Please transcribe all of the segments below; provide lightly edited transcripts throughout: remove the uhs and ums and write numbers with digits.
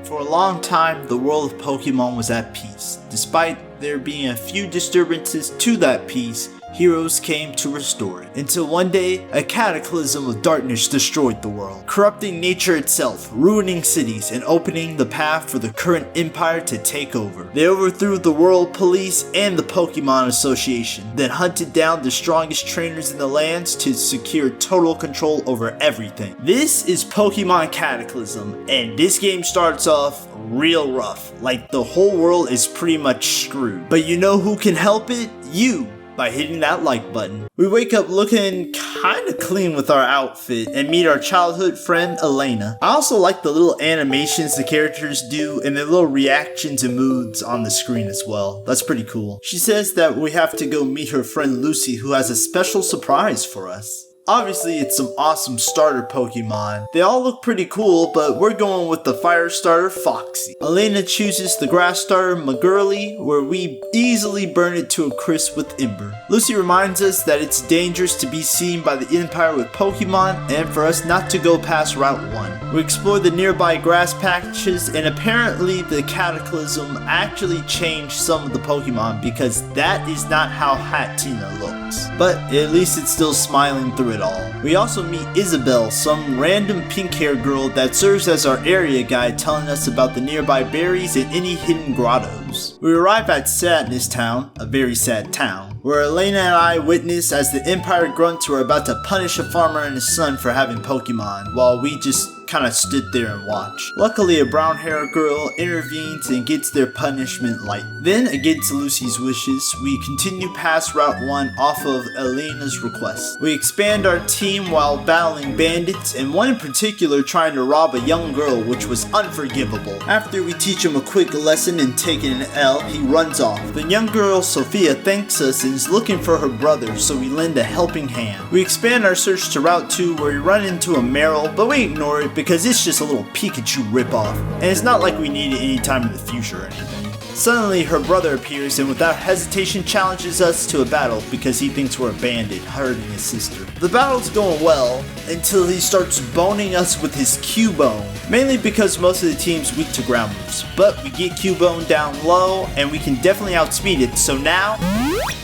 For a long time, the world of Pokemon was at peace. Despite there being a few disturbances to that peace, heroes came to restore it. Until one day, a cataclysm of darkness destroyed the world, corrupting nature itself, ruining cities, and opening the path for the current empire to take over. They overthrew the world police and the Pokemon Association, then hunted down the strongest trainers in the lands to secure total control over everything. This is Pokemon Cataclysm, and this game starts off real rough, like the whole world is pretty much screwed. But you know who can help it? You! By hitting that like button. We wake up looking kinda clean with our outfit and meet our childhood friend Elena. I also like the little animations the characters do and their little reactions and moods on the screen as well. That's pretty cool. She says that we have to go meet her friend Lucy, who has a special surprise for us. Obviously, it's some awesome starter Pokemon. They all look pretty cool, but we're going with the fire starter Foxy. Elena chooses the grass starter Magurly, where we easily burn it to a crisp with Ember. Lucy reminds us that it's dangerous to be seen by the Empire with Pokemon, and for us not to go past Route 1. We explore the nearby grass patches, and apparently the Cataclysm actually changed some of the Pokemon, because that is not how Hatenna looks. But at least it's still smiling through it all. We also meet Isabelle, some random pink-haired girl that serves as our area guide, telling us about the nearby berries and any hidden grottos. We arrive at Sadness Town, a very sad town, where Elena and I witness as the Empire grunts were about to punish a farmer and his son for having Pokemon, while we just kinda stood there and watched. Luckily, a brown-haired girl intervenes and gets their punishment light. Then, against Lucy's wishes, we continue past Route 1 off of Elena's request. We expand our team while battling bandits, and one in particular trying to rob a young girl, which was unforgivable. After we teach him a quick lesson in taking an L, he runs off. The young girl, Sophia, thanks us and is looking for her brother, so we lend a helping hand. We expand our search to Route 2, where we run into a Meryl, but we ignore it because it's just a little Pikachu ripoff, and it's not like we need it anytime in the future or anything. Suddenly, her brother appears and without hesitation challenges us to a battle because he thinks we're a bandit hurting his sister. The battle's going well until he starts boning us with his Cubone, mainly because most of the team's weak to ground moves, but we get Cubone down low and we can definitely outspeed it, so now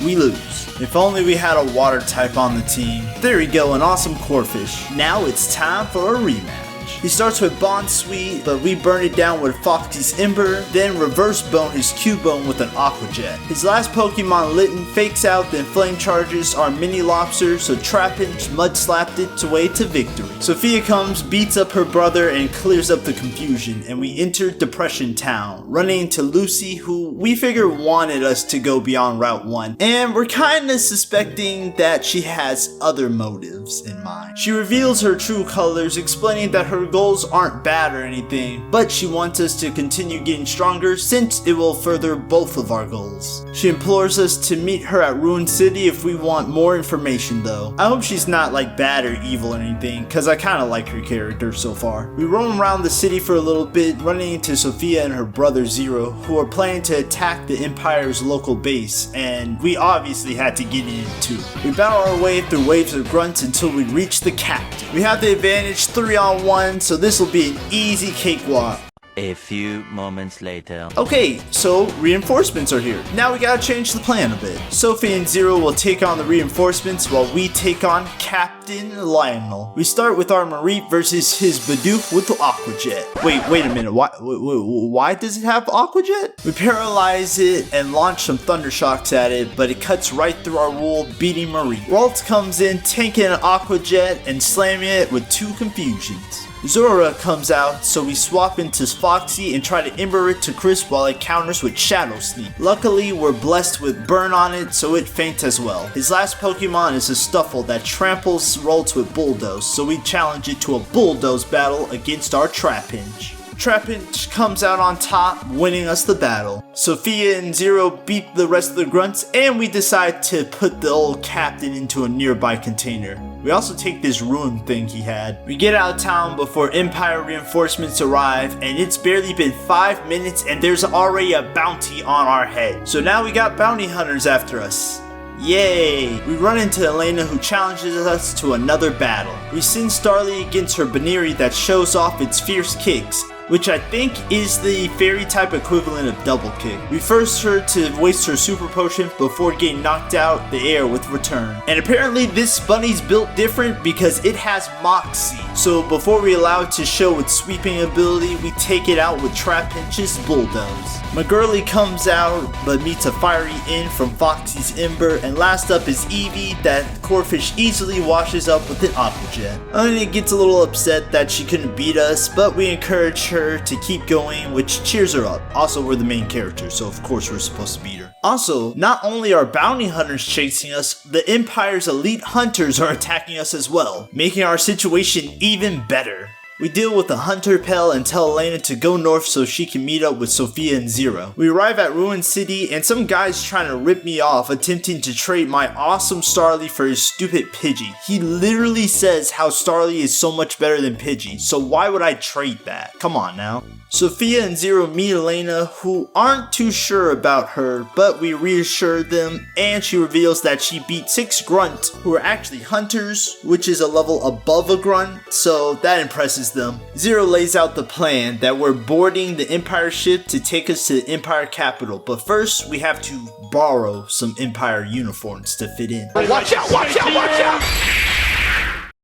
we lose. If only we had a water type on the team. There we go, an awesome Corphish. Now it's time for a rematch. He starts with Bond Sweet, but we burn it down with Foxy's Ember, then reverse bone his Cubone with an Aqua Jet. His last Pokemon, Litten, fakes out, then flame charges our mini lobster, so Trapinch mud slapped its way to victory. Sophia comes, beats up her brother, and clears up the confusion, and we enter Depression Town, running into Lucy, who we figure wanted us to go beyond Route 1, and we're kinda suspecting that she has other motives in mind. She reveals her true colors, explaining that her goals aren't bad or anything, but she wants us to continue getting stronger since it will further both of our goals. She implores us to meet her at Ruin City if we want more information though. I hope she's not like bad or evil or anything, cause I kinda like her character so far. We roam around the city for a little bit, running into Sophia and her brother Zero, who are planning to attack the Empire's local base, and we obviously had to get in it too. We battle our way through waves of grunts until we reach the captain. We have the advantage 3-on-1, so this will be an easy cakewalk. A few moments later. Okay, so reinforcements are here. Now we gotta change the plan a bit. Sophie and Zero will take on the reinforcements while we take on Captain Lionel. We start with our Mareep versus his Bidoof with Aqua Jet. Wait a minute, why does it have Aqua Jet? We paralyze it and launch some Thunder Shocks at it, but it cuts right through our wool, beating Mareep. Waltz comes in, tanking an Aqua Jet and slamming it with 2 confusions. Zora comes out, so we swap into Foxy and try to Ember it to crisp while it counters with Shadow Sneak. Luckily, we're blessed with Burn on it, so it faints as well. His last Pokemon is a Stuffle that tramples Rolts with Bulldoze, so we challenge it to a Bulldoze battle against our Trapinch. Trapinch comes out on top, winning us the battle. Sophia and Zero beat the rest of the grunts, and we decide to put the old captain into a nearby container. We also take this ruin thing he had. We get out of town before Empire reinforcements arrive, and it's barely been 5 minutes and there's already a bounty on our head. So now we got bounty hunters after us. Yay! We run into Elena, who challenges us to another battle. We send Starly against her Baneri that shows off its fierce kicks, which I think is the fairy type equivalent of double kick. We forced her to waste her super potion before getting knocked out the air with return. And apparently this bunny's built different because it has Moxie. So before we allow it to show its sweeping ability, we take it out with Trap Pinch's Bulldoze. McGurley comes out but meets a fiery in from Foxy's Ember, and last up is Eevee that Corphish easily washes up with an Aqua Jet. Elena gets a little upset that she couldn't beat us, but we encourage her to keep going, which cheers her up. Also, we're the main character, so of course we're supposed to beat her. Also, not only are bounty hunters chasing us, the Empire's elite hunters are attacking us as well, making our situation even better. We deal with the Hunter Pell and tell Elena to go north so she can meet up with Sophia and Zero. We arrive at Ruin City and some guy's trying to rip me off, attempting to trade my awesome Starly for his stupid Pidgey. He literally says how Starly is so much better than Pidgey, so why would I trade that? Come on now. Sophia and Zero meet Elena, who aren't too sure about her, but we reassure them, and she reveals that she beat 6 grunts who are actually hunters, which is a level above a grunt, so that impresses them. Zero lays out the plan that we're boarding the Empire ship to take us to the Empire capital, but first we have to borrow some Empire uniforms to fit in. Watch out, watch out, watch out!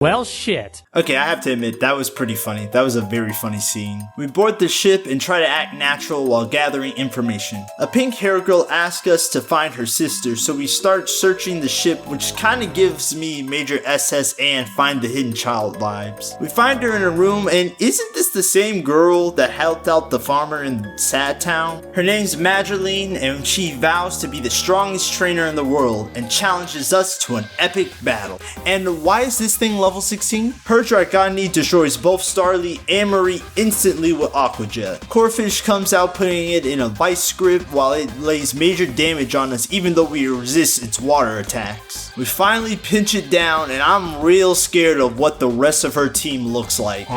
Well, shit. Okay, I have to admit, that was pretty funny. That was a very funny scene. We board the ship and try to act natural while gathering information. A pink hair girl asks us to find her sister, so we start searching the ship, which kinda gives me Major SS and Find the Hidden Child vibes. We find her in a room, and isn't this the same girl that helped out the farmer in Sad Town? Her name's Madeline, and she vows to be the strongest trainer in the world and challenges us to an epic battle. And why is this thing level 16? Her Dragoni destroys both Starly and Marie instantly with Aqua Jet. Corphish comes out putting it in a vice grip while it lays major damage on us even though we resist its water attacks. We finally pinch it down and I'm real scared of what the rest of her team looks like.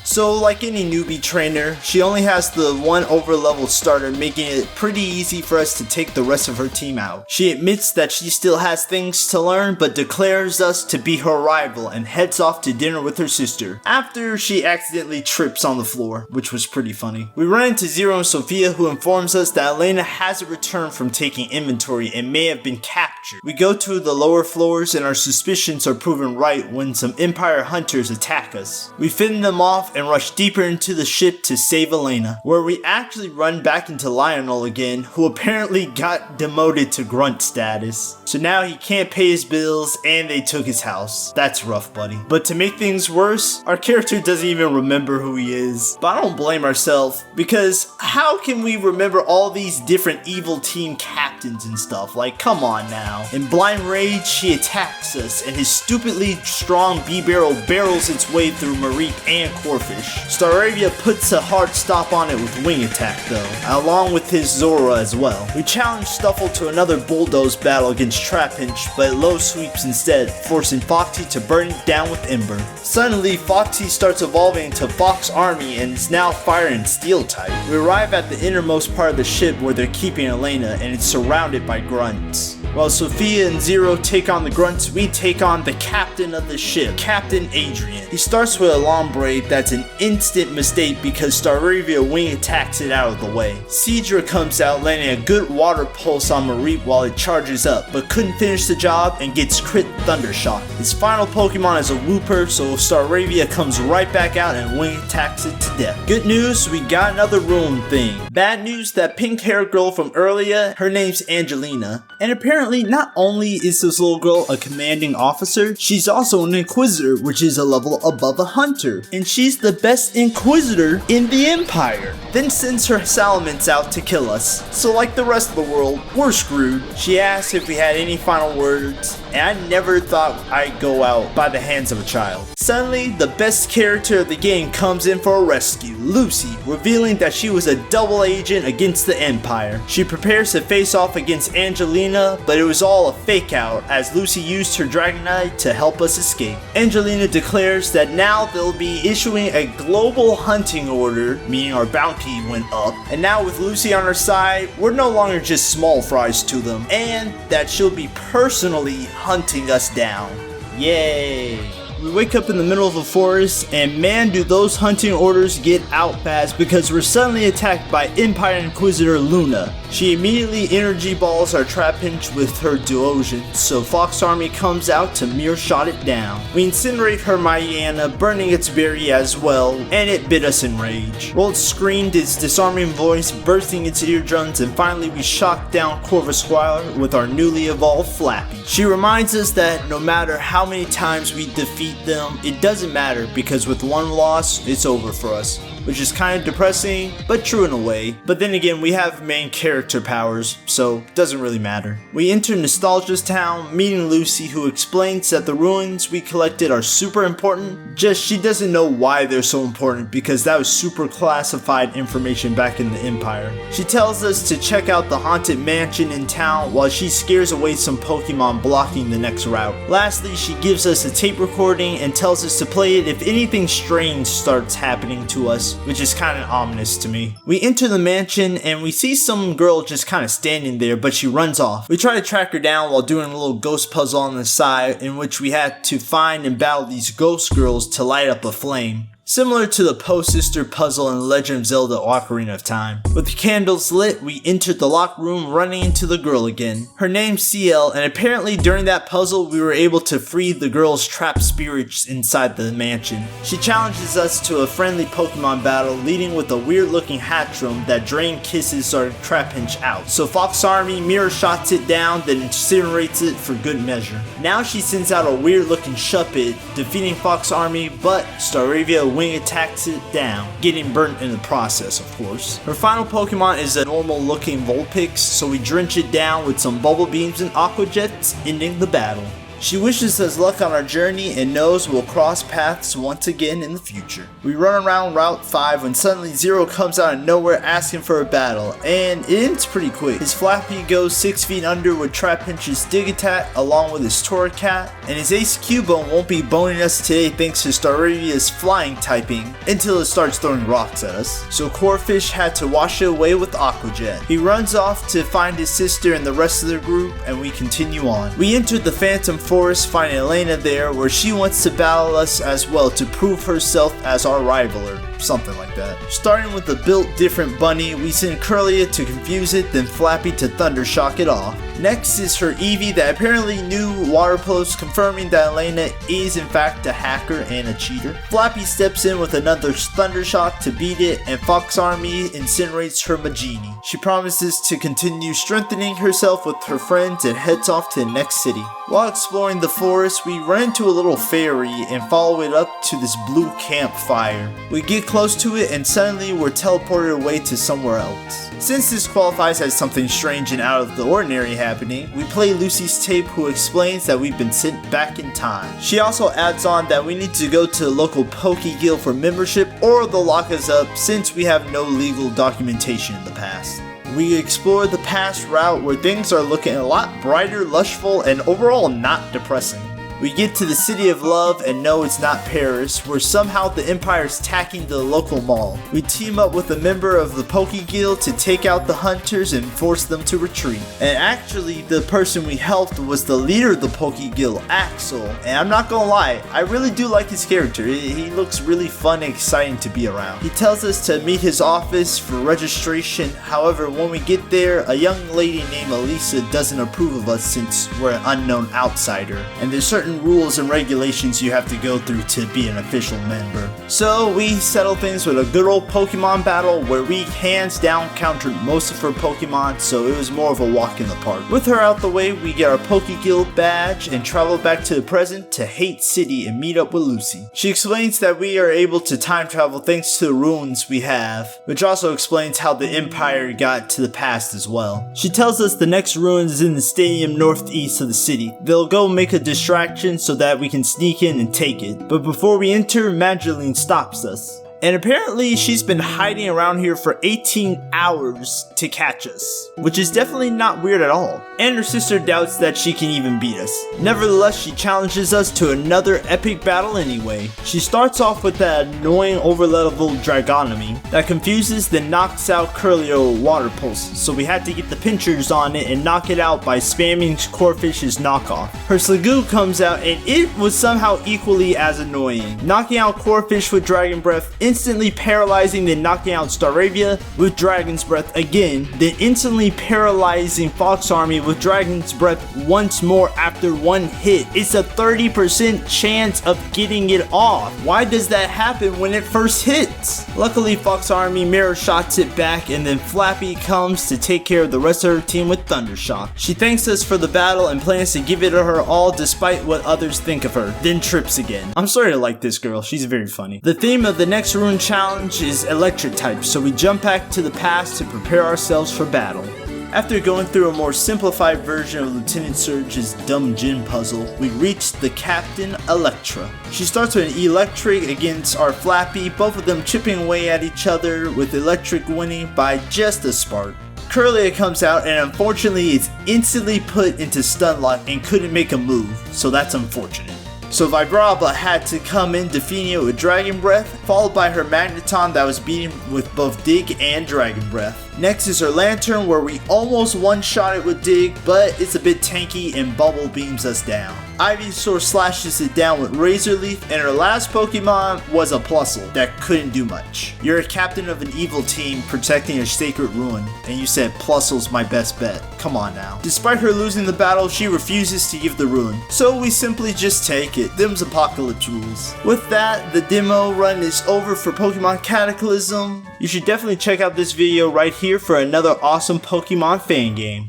So like any newbie trainer, she only has the one overleveled starter, making it pretty easy for us to take the rest of her team out. She admits that she still has things to learn, but declares us to be her rival and heads off to dinner with her sister, after she accidentally trips on the floor, which was pretty funny. We run into Zero and Sophia, who informs us that Elena hasn't returned from taking inventory and may have been captured. We go to the lower floors and our suspicions are proven right when some Empire hunters attack us. We fend them off and rush deeper into the ship to save Elena, where we actually run back into Lionel again, who apparently got demoted to grunt status. So now he can't pay his bills and they took his house. That's rough, buddy. But to make things worse, our character doesn't even remember who he is. But I don't blame ourselves, because how can we remember all these different evil team captains and stuff? Like, come on now. In blind rage, he attacks us and his stupidly strong B-barrel barrels its way through Mareep and Corphish. Staravia puts a hard stop on it with Wing Attack though, along with his Zora as well. We challenge Stuffle to another Bulldoze battle against Trapinch, but low sweeps instead, forcing Foxy to burn it down with Ember. Suddenly, Foxy starts evolving into Fox Army and is now Fire and Steel type. We arrive at the innermost part of the ship where they're keeping Elena, and it's surrounded by grunts. While Sophia and Zero take on the grunts, we take on the captain of the ship, Captain Adrian. He starts with a Lombre that's an instant mistake because Staravia Wing attacks it out of the way. Seadra comes out landing a good water pulse on Mareep while it charges up, but couldn't finish the job and gets crit Thundershock. His final Pokemon is a Wooper, so Staravia comes right back out and Wing attacks it to death. Good news, we got another Ruin thing. Bad news, that pink hair girl from earlier, her name's Angelina. And apparently not only is this little girl a commanding officer, she's also an Inquisitor, which is a level above a Hunter. And she's the best Inquisitor in the Empire. Then sends her Salamence out to kill us. So like the rest of the world, we're screwed. She asked if we had any final words, and I never thought I'd go out by the hands of a child. Suddenly, the best character of the game comes in for a rescue, Lucy, revealing that she was a double agent against the Empire. She prepares to face off against Angelina, but it was all a fake out as Lucy used her Dragonite to help us escape. Angelina declares that now they'll be issuing a global hunting order, meaning our bounty went up, and now with Lucy on our side, we're no longer just small fries to them, and that she'll be personally hunting us down. Yay! We wake up in the middle of a forest, and man do those hunting orders get out fast because we're suddenly attacked by Empire Inquisitor Luna. She immediately energy balls our Trapinch with her Duosion, so Fox Army comes out to mere shot it down. We incinerate her Maiana, burning its berry as well, and it bit us in rage. Rolt screamed its disarming voice, bursting its eardrums, and finally we shocked down Corvusquire with our newly evolved Flappy. She reminds us that no matter how many times we defeat them, it doesn't matter because with one loss, it's over for us. Which is kind of depressing, but true in a way. But then again, we have main character powers, so it doesn't really matter. We enter Nostalgia's town, meeting Lucy, who explains that the ruins we collected are super important, just she doesn't know why they're so important because that was super classified information back in the Empire. She tells us to check out the haunted mansion in town while she scares away some Pokemon blocking the next route. Lastly, she gives us a tape recording and tells us to play it if anything strange starts happening to us, which is kind of ominous to me. We enter the mansion and we see some girl just kind of standing there, but she runs off. We try to track her down while doing a little ghost puzzle on the side in which we had to find and battle these ghost girls to light up a flame. Similar to the Poe-Sister puzzle in Legend of Zelda Ocarina of Time. With the candles lit, we entered the locked room running into the girl again. Her name's CL, and apparently during that puzzle we were able to free the girl's trapped spirits inside the mansion. She challenges us to a friendly Pokemon battle, leading with a weird looking Hatchram that drain kisses our Trapinch out. So Fox Army mirror shots it down, then incinerates it for good measure. Now she sends out a weird looking Shuppet, defeating Fox Army, but Staravia Wing attacks it down, getting burnt in the process, of course. Her final Pokemon is a normal looking Vulpix, so we drench it down with some Bubble Beams and Aqua Jets, ending the battle. She wishes us luck on our journey and knows we'll cross paths once again in the future. We run around Route 5 when suddenly Zero comes out of nowhere asking for a battle, and it ends pretty quick. His Flappy goes 6 feet under with Trapinch's Dig Attack along with his Torracat, and his Ace Cubone won't be boning us today thanks to Staravia's flying typing until it starts throwing rocks at us. So Corphish had to wash it away with Aqua Jet. He runs off to find his sister and the rest of the group, and we continue on. We entered the Phantom Forest, finding Elena there where she wants to battle us as well to prove herself as our rival or something like that. Starting with the built different bunny, we send Curlia to confuse it, then Flappy to Thundershock it off. Next is her Eevee that apparently knew water pose, confirming that Elena is in fact a hacker and a cheater. Flappy steps in with another Thundershock to beat it, and Fox Army incinerates her Magini. She promises to continue strengthening herself with her friends and heads off to the next city. While exploring the forest, we run into a little fairy and follow it up to this blue campfire. We get close to it and suddenly we're teleported away to somewhere else. Since this qualifies as something strange and out of the ordinary happening, we play Lucy's tape, who explains that we've been sent back in time. She also adds on that we need to go to the local Pokeguild for membership or they'll lock us up since we have no legal documentation in the past. We explore the past route where things are looking a lot brighter, lushful, and overall not depressing. We get to the City of Love and know it's not Paris, where somehow the Empire's attacking the local mall. We team up with a member of the Pokeguild to take out the hunters and force them to retreat. And actually, the person we helped was the leader of the Pokeguild, Axel. And I'm not gonna lie, I really do like his character. He looks really fun and exciting to be around. He tells us to meet his office for registration. However, when we get there, a young lady named Elisa doesn't approve of us since we're an unknown outsider. And there's certain rules and regulations you have to go through to be an official member. So we settle things with a good old Pokemon battle where we hands down countered most of her Pokemon, so it was more of a walk in the park. With her out the way, we get our Pokeguild badge and travel back to the present to Hate City and meet up with Lucy. She explains that we are able to time travel thanks to the runes we have, which also explains how the Empire got to the past as well. She tells us the next ruin is in the stadium northeast of the city. They'll go make a distraction so that we can sneak in and take it. But before we enter, Madeline stops us. And apparently she's been hiding around here for 18 hours to catch us, which is definitely not weird at all. And her sister doubts that she can even beat us. Nevertheless, she challenges us to another epic battle anyway. She starts off with that annoying overleveled Dragonomy that confuses then knocks out Curlio Water Pulse, so we had to get the pinchers on it and knock it out by spamming Corefish's knockoff. Her Sliggoo comes out and it was somehow equally as annoying. Knocking out Corefish with Dragon Breath, instantly paralyzing, then knocking out Staravia with Dragon's Breath again, then instantly paralyzing Fox Army with Dragon's Breath once more after one hit. It's a 30% chance of getting it off. Why does that happen when it first hits? Luckily, Fox Army mirror shots it back, and then Flappy comes to take care of the rest of her team with Thundershock. She thanks us for the battle and plans to give it to her all despite what others think of her, then trips again. I'm sorry to like this girl, she's very funny. The theme of the next rune challenge is electric type, so we jump back to the past to prepare ourselves for battle. After going through a more simplified version of Lieutenant Surge's dumb gin puzzle, we reach the Captain Electra. She starts with an electric against our Flappy, both of them chipping away at each other, with electric winning by just a spark. Curlia comes out and unfortunately is instantly put into stun lock and couldn't make a move, so that's unfortunate. So Vibrava had to come in defeating it with Dragon Breath, followed by her Magneton that was beaten with both Dig and Dragon Breath. Next is her Lantern, where we almost one-shot it with Dig, but it's a bit tanky and Bubble beams us down. Ivysaur slashes it down with Razor Leaf, and her last Pokemon was a Plusle that couldn't do much. You're a captain of an evil team protecting a sacred ruin, and you said Plusle's my best bet. Come on now. Despite her losing the battle, she refuses to give the ruin, so we simply just take it. Them's Apocalypse rules. With that, the demo run is over for Pokemon Cataclysm. You should definitely check out this video right here for another awesome Pokemon fan game.